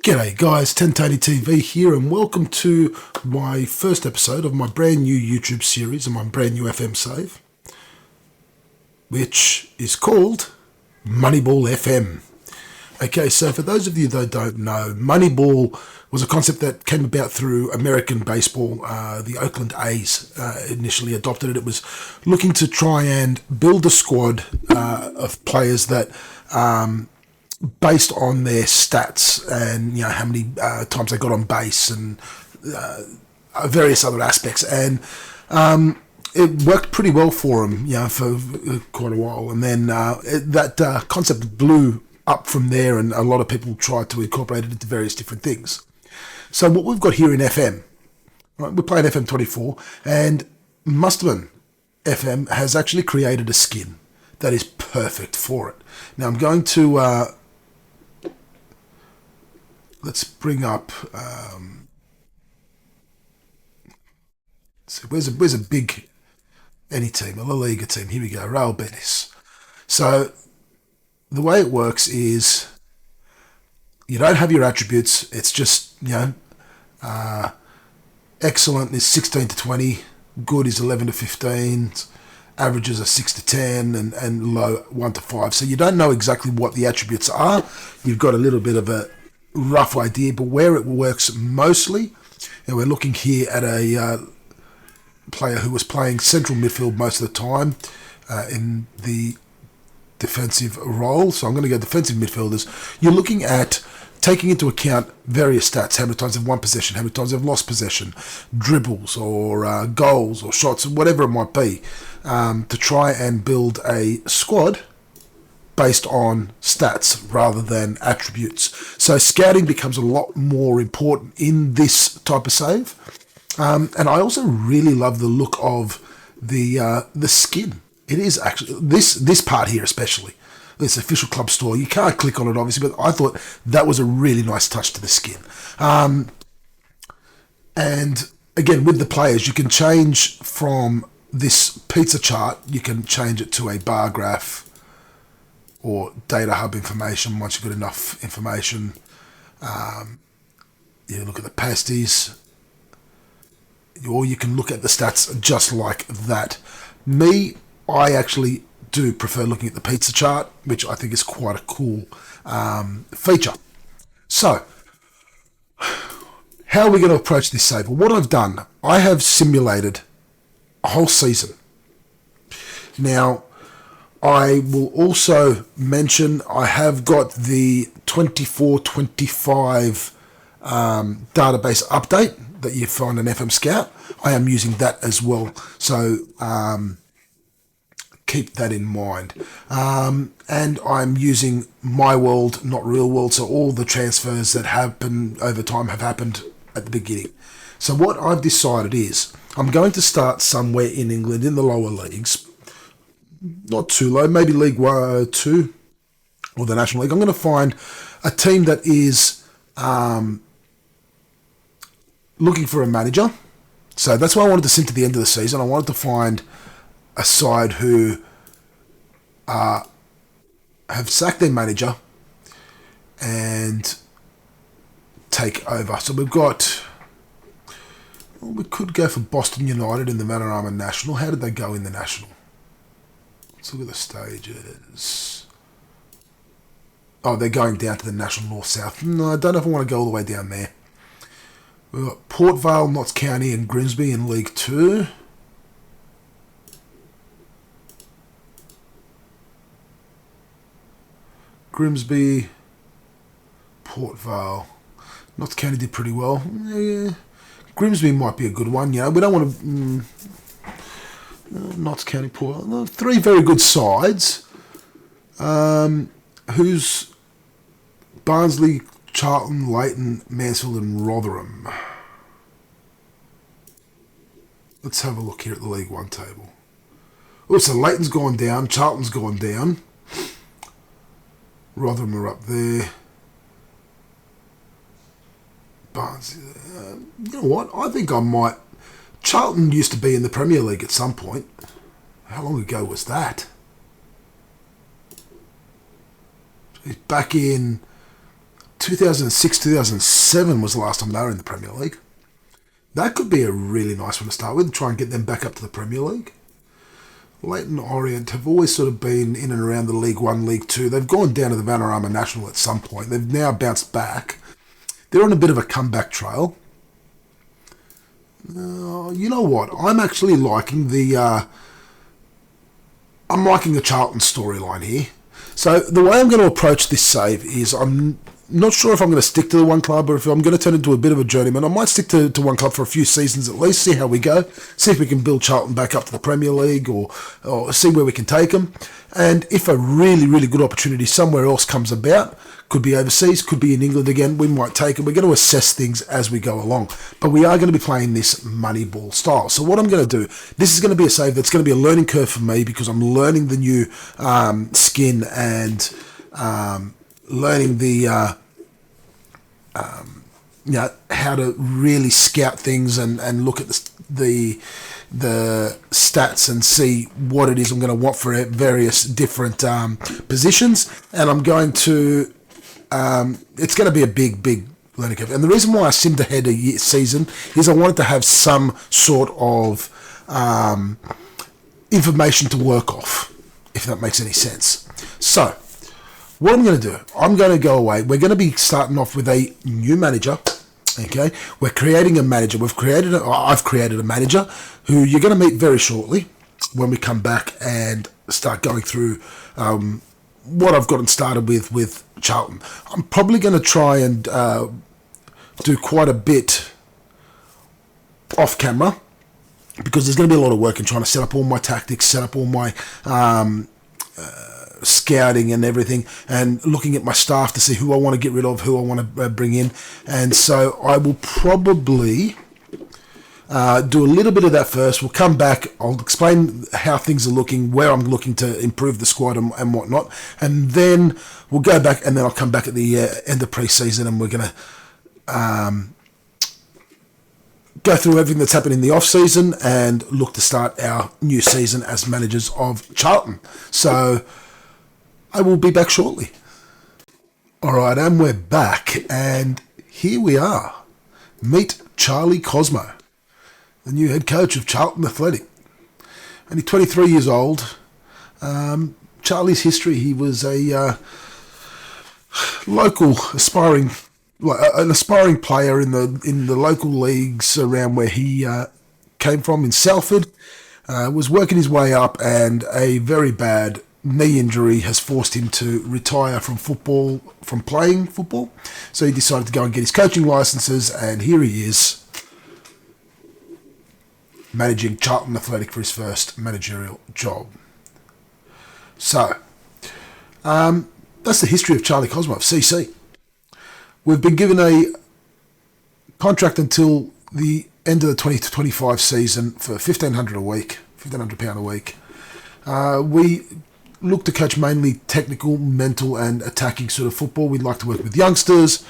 G'day guys, 1080 TV here and welcome to my first episode of my brand new YouTube series and my brand new FM Save, which is called Moneyball FM. Okay, so for those of you that don't know, Moneyball was a concept that came about through American baseball. The Oakland A's initially adopted it. It was looking to try and build a squad of players that based on their stats and how many times they got on base and various other aspects, and it worked pretty well for them, for quite a while. And then that concept blew up from there, and a lot of people tried to incorporate it into various different things. So what we've got here in FM, right, we're playing FM 24, and Musterman FM has actually created a skin that is perfect for it. Now I'm going to let's bring up. So where's a big any team, a La Liga team? Here we go, Real Betis. So the way it works is you don't have your attributes. It's just excellent is 16 to 20, good is 11 to 15. Averages are 6 to 10 and low 1 to 5. So you don't know exactly what the attributes are. You've got a little bit of a rough idea, but where it works mostly, and we're looking here at a player who was playing central midfield most of the time in the defensive role. So I'm going to go defensive midfielders. You're looking at taking into account various stats, how many times they've won possession, how many times they've lost possession, dribbles or goals or shots, whatever it might be, to try and build a squad based on stats rather than attributes. So scouting becomes a lot more important in this type of save. And I also really love the look of the skin. It is actually, this part here especially, this official club store, you can't click on it obviously, but I thought that was a really nice touch to the skin. And again, with the players, you can change from this pizza chart, you can change it to a bar graph or data hub information once you've got enough information. You look at the pasties, or you can look at the stats just like that. I actually do prefer looking at the pizza chart, which I think is quite a cool feature. So, how are we going to approach this save? Well, what I've done, I have simulated a whole season. Now, I will also mention I have got the 24-25 database update that you find on FM Scout. I am using that as well, so keep that in mind. And I'm using My World, not Real World, so all the transfers that happen over time have happened at the beginning. So what I've decided is I'm going to start somewhere in England in the lower leagues, not too low, maybe League 1, 2 or the National League. I'm going to find a team that is looking for a manager. So that's why I wanted to sink to the end of the season. I wanted to find a side who have sacked their manager and take over. So we could go for Boston United in the Vanarama National. How did they go in the National? Let's look at the stages. Oh, they're going down to the National North-South. No, I don't know if I want to go all the way down there. We've got Port Vale, Notts County and Grimsby in League 2. Grimsby, Port Vale. Notts County did pretty well. Yeah. Grimsby might be a good one. We don't want to... Notts County, Port Vale. 3 very good sides. Who's Barnsley, Charlton, Leighton, Mansfield and Rotherham. Let's have a look here at the League 1 table. Oh, so Leighton's gone down, Charlton's gone down. Rotherham are up there. Barnsley. You know what? I think I might... Charlton used to be in the Premier League at some point. How long ago was that? Back in 2006, 2007 was the last time they were in the Premier League. That could be a really nice one to start with, try and get them back up to the Premier League. Leyton Orient have always sort of been in and around the League One, League Two. They've gone down to the Vanarama National at some point. They've now bounced back. They're on a bit of a comeback trail. You know what? I'm actually liking the Charlton storyline here. So the way I'm going to approach this save is I'm not sure if I'm going to stick to the one club or if I'm going to turn into a bit of a journeyman. I might stick to one club for a few seasons at least, see how we go, see if we can build Charlton back up to the Premier League or see where we can take them. And if a really, really good opportunity somewhere else comes about, could be overseas, could be in England again, we might take it. We're going to assess things as we go along. But we are going to be playing this Moneyball style. So what I'm going to do, this is going to be a save that's going to be a learning curve for me because I'm learning the new skin and learning the how to really scout things and look at the stats and see what it is I'm going to want for various different positions, and I'm going to it's going to be a big learning curve. And the reason why I simmed ahead a season is I wanted to have some sort of information to work off, if that makes any sense. So what I'm going to do, I'm going to go away. We're going to be starting off with a new manager. Okay, we're creating a manager. I've created a manager who you're going to meet very shortly when we come back and start going through what I've gotten started with Charlton. I'm probably going to try and do quite a bit off camera because there's going to be a lot of work in trying to set up all my tactics, set up all my scouting and everything, and looking at my staff to see who I want to get rid of, who I want to bring in. And so I will probably do a little bit of that first. We'll come back, I'll explain how things are looking, where I'm looking to improve the squad and whatnot, and then we'll go back, and then I'll come back at the end of pre-season, and we're going to go through everything that's happened in the off-season and look to start our new season as managers of Charlton. So I will be back shortly. Alright, and we're back, and here we are. Meet Charlie Cosmo, the new head coach of Charlton Athletic. Only 23 years old. Charlie's history, he was a local aspiring player in the local leagues around where he came from in Salford. Was working his way up, and a very bad knee injury has forced him to retire from playing football. So he decided to go and get his coaching licenses, and here he is managing Charlton Athletic for his first managerial job. So that's the history of Charlie Cosmo of CC. We've been given a contract until the end of the 20-25 season for £1,500 a week. We look to coach mainly technical, mental and attacking sort of football. We'd like to work with youngsters.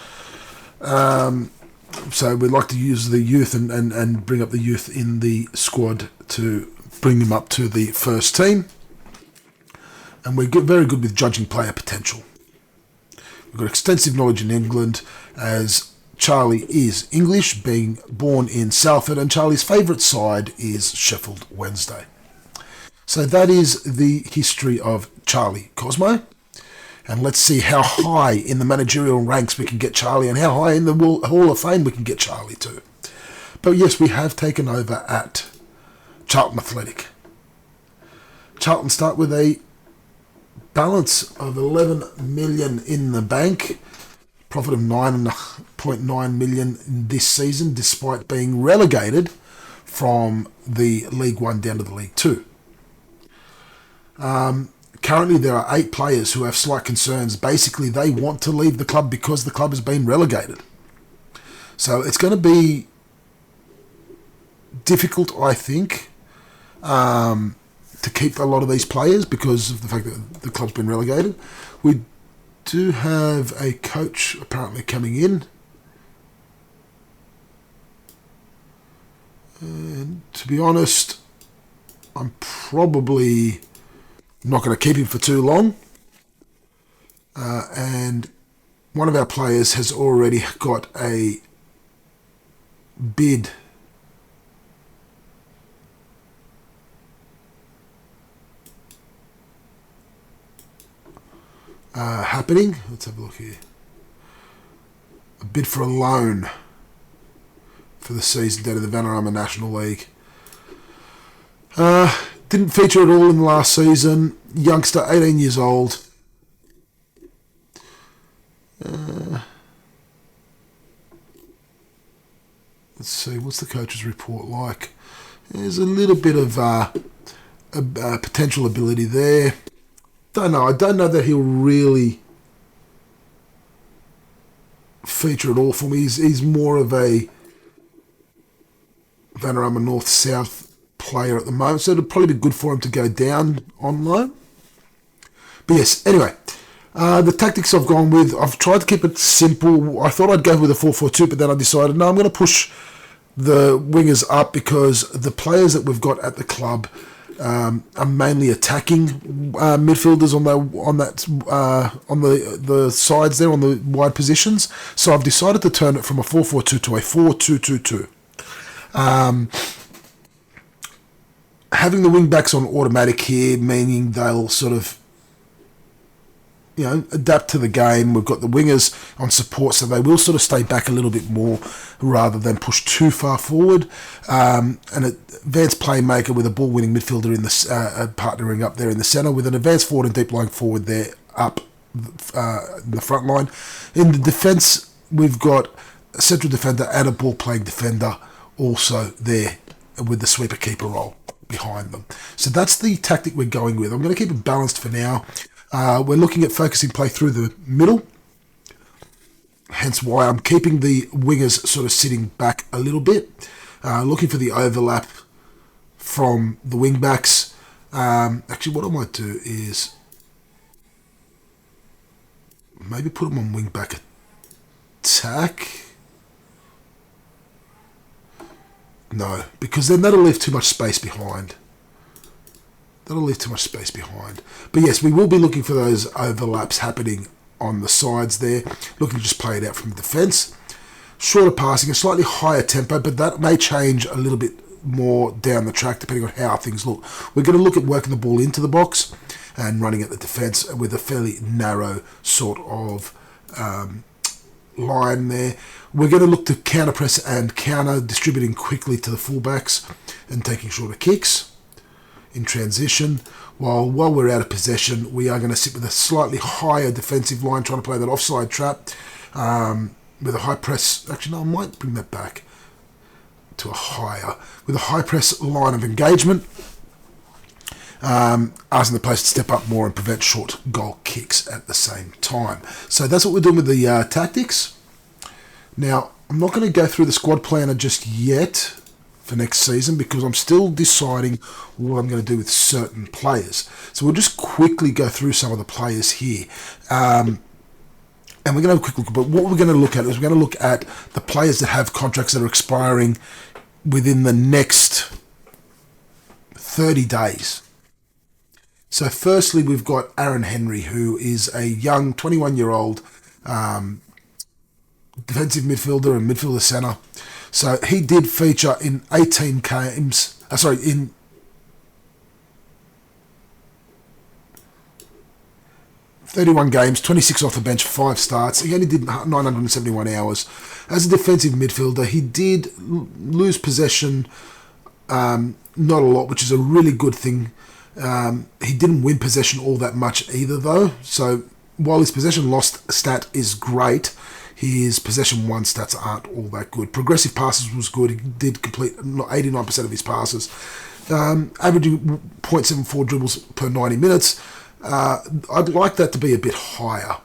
So we'd like to use the youth and bring up the youth in the squad to bring them up to the first team. And we're very good with judging player potential. We've got extensive knowledge in England, as Charlie is English, being born in Salford, and Charlie's favourite side is Sheffield Wednesday. So that is the history of Charlie Cosmo. And let's see how high in the managerial ranks we can get Charlie, and how high in the Hall of Fame we can get Charlie to. But yes, we have taken over at Charlton Athletic. Charlton start with a balance of 11 million in the bank, profit of 9.9 million in this season, despite being relegated from the League One down to the League Two. Currently, there are 8 players who have slight concerns. Basically, they want to leave the club because the club has been relegated. So it's going to be difficult, I think, to keep a lot of these players because of the fact that the club's been relegated. We do have a coach apparently coming in. And to be honest, I'm probably not going to keep him for too long. And one of our players has already got a bid happening. Let's have a look here. A bid for a loan for the season down to the Vanarama National League. Didn't feature at all in the last season. Youngster, 18 years old. Let's see, what's the coach's report like? There's a little bit of potential ability there. Don't know. I don't know that he'll really feature at all for me. He's more of a Vanarama North-South player at the moment, so it'll probably be good for him to go down on loan. But yes, anyway, the tactics I've gone with, I've tried to keep it simple. I thought I'd go with a 4-4-2, but then I decided, no, I'm going to push the wingers up because the players that we've got at the club are mainly attacking midfielders on the sides there, on the wide positions. So I've decided to turn it from a 4-4-2 to a 4-2-2-2. Having the wing backs on automatic here, meaning they'll sort of, adapt to the game. We've got the wingers on support, so they will sort of stay back a little bit more rather than push too far forward. An advanced playmaker with a ball-winning midfielder in the partnering up there in the centre, with an advanced forward and deep-lying forward there up in the front line. In the defence, we've got a central defender and a ball-playing defender also there with the sweeper-keeper role behind them. So that's the tactic we're going with. I'm going to keep it balanced for now. We're looking at focusing play through the middle, hence why I'm keeping the wingers sort of sitting back a little bit, looking for the overlap from the wing backs. Actually, what I might do is maybe put them on wing back attack. No, because then that'll leave too much space behind. But yes, we will be looking for those overlaps happening on the sides there. Looking to just play it out from the defence. Shorter passing, a slightly higher tempo, but that may change a little bit more down the track depending on how things look. We're going to look at working the ball into the box and running at the defence with a fairly narrow sort of line there. We're going to look to counter press and counter, distributing quickly to the fullbacks and taking shorter kicks in transition. While we're out of possession, we are going to sit with a slightly higher defensive line, trying to play that offside trap with a high press. Actually, no, I might bring that back to a higher, with a high press line of engagement, asking the players to step up more and prevent short goal kicks at the same time. So that's what we're doing with the tactics. Now, I'm not going to go through the squad planner just yet for next season because I'm still deciding what I'm going to do with certain players. So we'll just quickly go through some of the players here. And we're going to have a quick look. But what we're going to look at is we're going to look at the players that have contracts that are expiring within the next 30 days. So firstly, we've got Aaron Henry, who is a young 21-year-old defensive midfielder and midfielder centre. So he did feature in 18 games, in 31 games, 26 off the bench, 5 starts. He only did 971 hours. As a defensive midfielder, he did lose possession, not a lot, which is a really good thing. He didn't win possession all that much either, though. So while his possession lost stat is great, his possession won stats aren't all that good. Progressive passes was good. He did complete 89% of his passes, averaging 0.74 dribbles per 90 minutes. I'd like that to be a bit higher.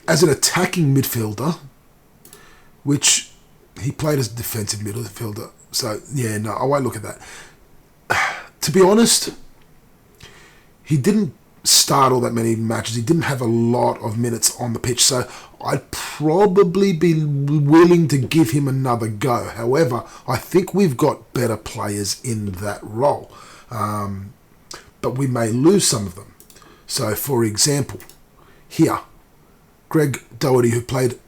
As an attacking midfielder, which he played as a defensive midfielder, so yeah, no, I won't look at that. To be honest, he didn't start all that many matches. He didn't have a lot of minutes on the pitch, so I'd probably be willing to give him another go. However, I think we've got better players in that role, but we may lose some of them. So, for example, here Greg Doherty, who played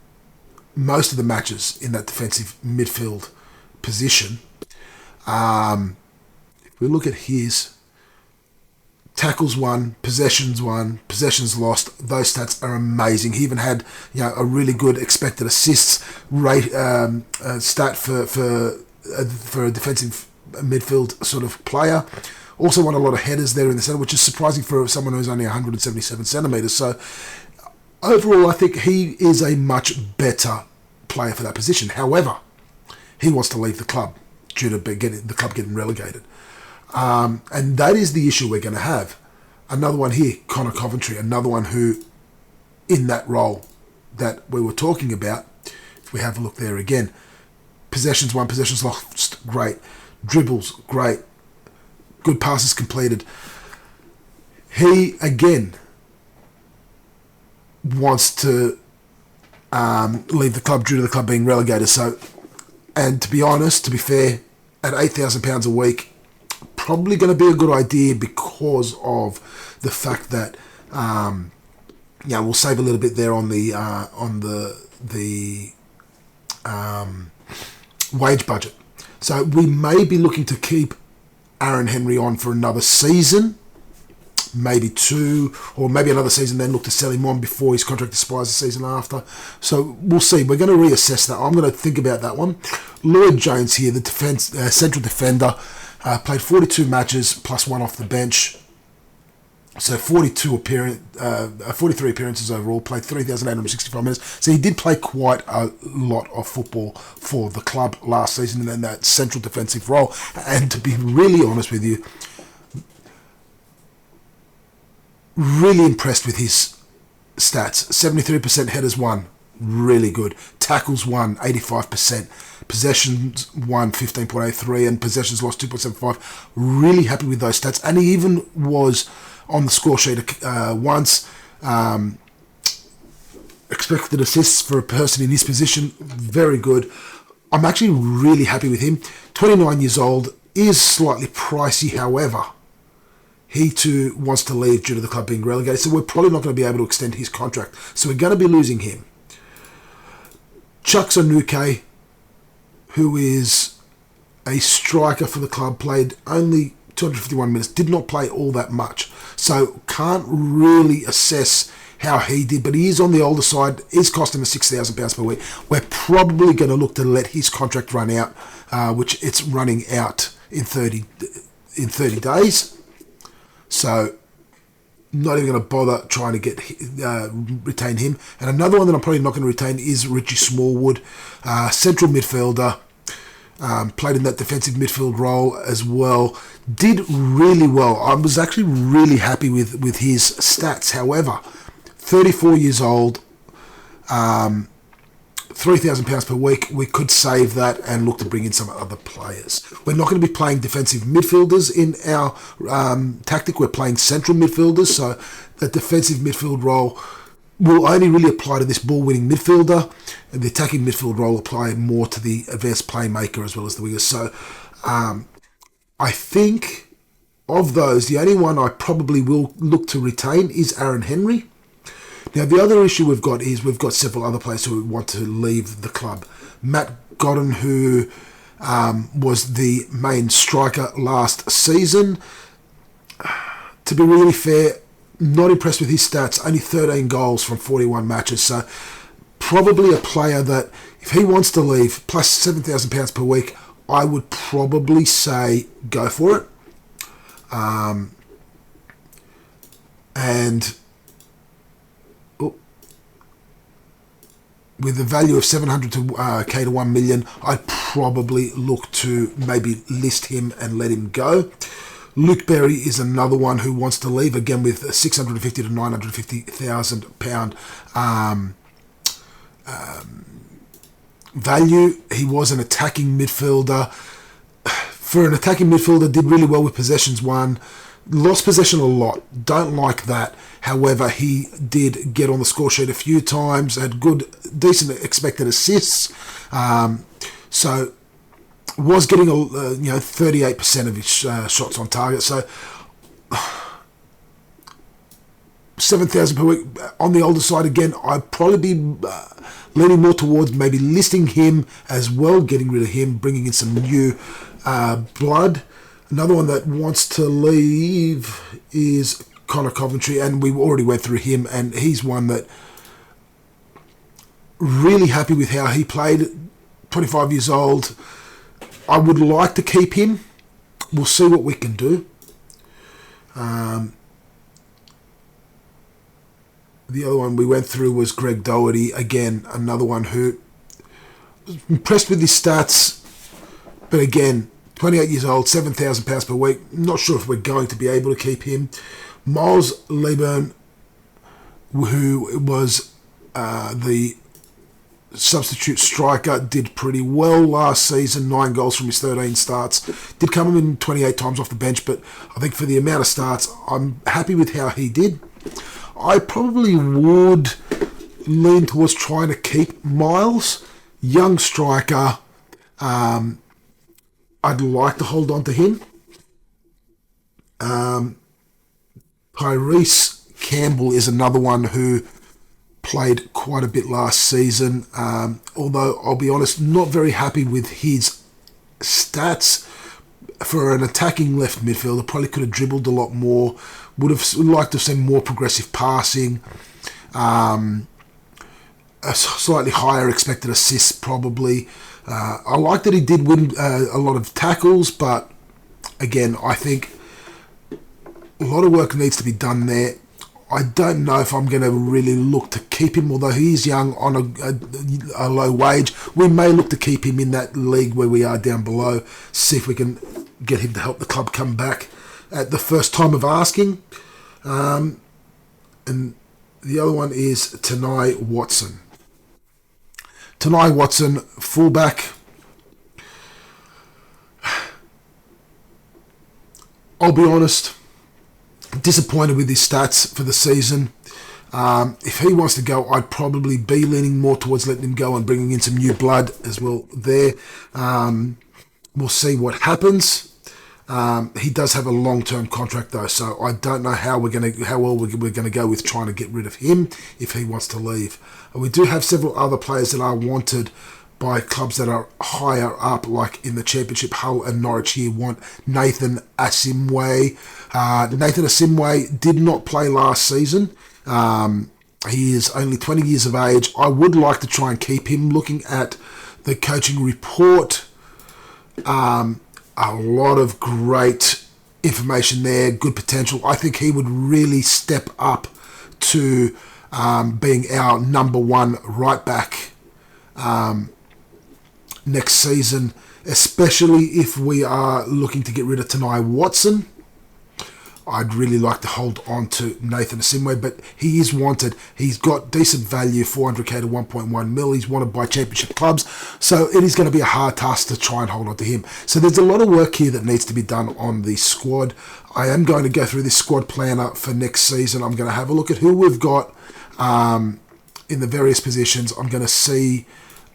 most of the matches in that defensive midfield position. If we look at his tackles won, possessions lost, those stats are amazing. He even had a really good expected assists rate stat for a defensive midfield sort of player. Also won a lot of headers there in the centre, which is surprising for someone who's only 177 centimetres. So overall, I think he is a much better player for that position. However, he wants to leave the club due to the club getting relegated. And that is the issue we're going to have. Another one here, Connor Coventry, another one who, in that role that we were talking about, if we have a look there again, possessions won, possessions lost, great. Dribbles, great. Good passes completed. He, again, wants to leave the club due to the club being relegated. So, and to be honest, to be fair, at £8,000 a week, probably going to be a good idea because of the fact that we'll save a little bit there on the wage budget. So we may be looking to keep Aaron Henry on for another season, maybe two, or maybe another season, then look to sell him on before his contract expires the season after. So we'll see. We're going to reassess that. I'm going to think about that one. Lloyd Jones here, the central defender, played 42 matches plus one off the bench. So 43 appearances overall, played 3,865 minutes. So he did play quite a lot of football for the club last season in that central defensive role. And to be really honest with you, really impressed with his stats. 73% headers won, really good. Tackles won, 85%. Possessions won, 15.83, and possessions lost, 2.75. Really happy with those stats. And he even was on the score sheet once. Expected assists for a person in his position, very good. I'm actually really happy with him. 29 years old, is slightly pricey, however. He too wants to leave due to the club being relegated, so we're probably not going to be able to extend his contract. So we're going to be losing him. Chuck Sonuke, who is a striker for the club, played only 251 minutes, did not play all that much. So can't really assess how he did, but he is on the older side, is costing us £6,000 per week. We're probably going to look to let his contract run out, which it's running out in 30 days. So not even going to bother trying to retain him. And another one that I'm probably not going to retain is Richie Smallwood, central midfielder. Played in that defensive midfield role as well. Did really well. I was actually really happy with his stats. However, 34 years old, £3,000 per week. We could save that and look to bring in some other players. We're not going to be playing defensive midfielders in our tactic. We're playing central midfielders. So the defensive midfield role will only really apply to this ball-winning midfielder, and the attacking midfield role apply more to the advanced playmaker as well as the wingers. So I think of those, the only one I probably will look to retain is Aaron Henry. Now, the other issue we've got is we've got several other players who want to leave the club. Matt Godden, who was the main striker last season. To be really fair, not impressed with his stats. Only 13 goals from 41 matches. So probably a player that, if he wants to leave, plus £7,000 per week, I would probably say go for it. And with the value of 700 to 1 million, I'd probably look to maybe list him and let him go. Luke Berry is another one who wants to leave, again with a 650 to 950,000 pound value. He was an attacking midfielder. For an attacking midfielder, did really well with possessions won. Lost possession a lot. Don't like that. However, he did get on the score sheet a few times, had decent expected assists. So was getting 38% of his shots on target. So 7,000 per week on the older side again. I'd probably be leaning more towards maybe listing him as well, getting rid of him, bringing in some new blood. Another one that wants to leave is Connor Coventry, and we already went through him, and he's one that really happy with how he played. 25 years old. I would like to keep him. We'll see what we can do. The other one we went through was Greg Doherty. Again, another one who was impressed with his stats. But again, 28 years old, £7,000 per week. Not sure if we're going to be able to keep him. Miles Leburn, who was the substitute striker, did pretty well last season. 9 goals from his 13 starts. Did come in 28 times off the bench, but I think for the amount of starts, I'm happy with how he did. I probably would lean towards trying to keep Miles. Young striker. I'd like to hold on to him. Tyrese Campbell is another one who played quite a bit last season. Although, I'll be honest, not very happy with his stats. For an attacking left midfielder, probably could have dribbled a lot more. Would have liked to have seen more progressive passing. A slightly higher expected assists, probably. I like that he did win a lot of tackles, but again, I think a lot of work needs to be done there. I don't know if I'm going to really look to keep him, although he's young on a low wage. We may look to keep him in that league where we are down below, see if we can get him to help the club come back at the first time of asking. And the other one is Tanai Watson. Tanai Watson, fullback. I'll be honest, disappointed with his stats for the season. If he wants to go, I'd probably be leaning more towards letting him go and bringing in some new blood as well there. We'll see what happens. He does have a long-term contract though, so I don't know how well we're going to go with trying to get rid of him if he wants to leave. We do have several other players that are wanted by clubs that are higher up, like in the Championship. Hull and Norwich here want Nathan Asimwe. Nathan Asimwe did not play last season. He is only 20 years of age. I would like to try and keep him. Looking at the coaching report, a lot of great information there, good potential. I think he would really step up to being our number one right back next season, especially if we are looking to get rid of Tanai Watson. I'd really like to hold on to Nathan Asimwe, but he is wanted. He's got decent value, 400k to 1.1 mil. He's wanted by championship clubs, so it is going to be a hard task to try and hold on to him. So there's a lot of work here that needs to be done on the squad. I am going to go through this squad planner for next season. I'm going to have a look at who we've got in the various positions. I'm going to see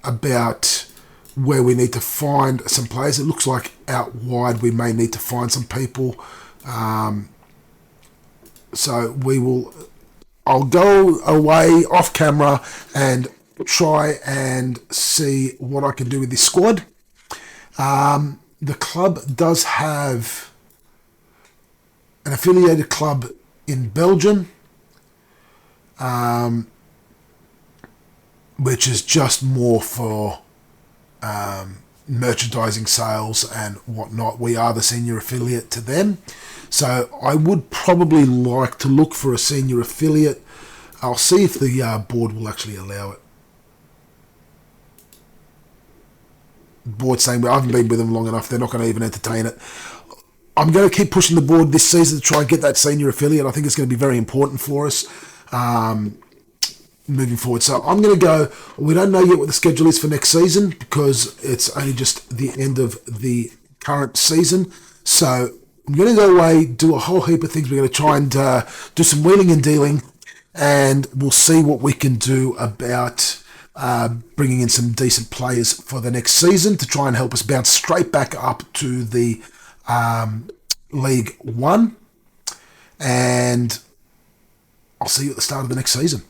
about where we need to find some players. It looks like out wide we may need to find some people. So I'll go away off camera and try and see what I can do with this squad. The club does have an affiliated club in Belgium, which is just more for merchandising sales and whatnot. We are the senior affiliate to them, so I would probably like to look for a senior affiliate. I'll see if the board will actually allow it. The board's saying, well, I haven't been with them long enough, they're not going to even entertain it. I'm going to keep pushing the board this season to try and get that senior affiliate. I think it's going to be very important for us moving forward. So I'm going to go, we don't know yet what the schedule is for next season because it's only just the end of the current season. So I'm going to go away, do a whole heap of things. We're going to try and do some wheeling and dealing, and we'll see what we can do about bringing in some decent players for the next season to try and help us bounce straight back up to the League One. And I'll see you at the start of the next season.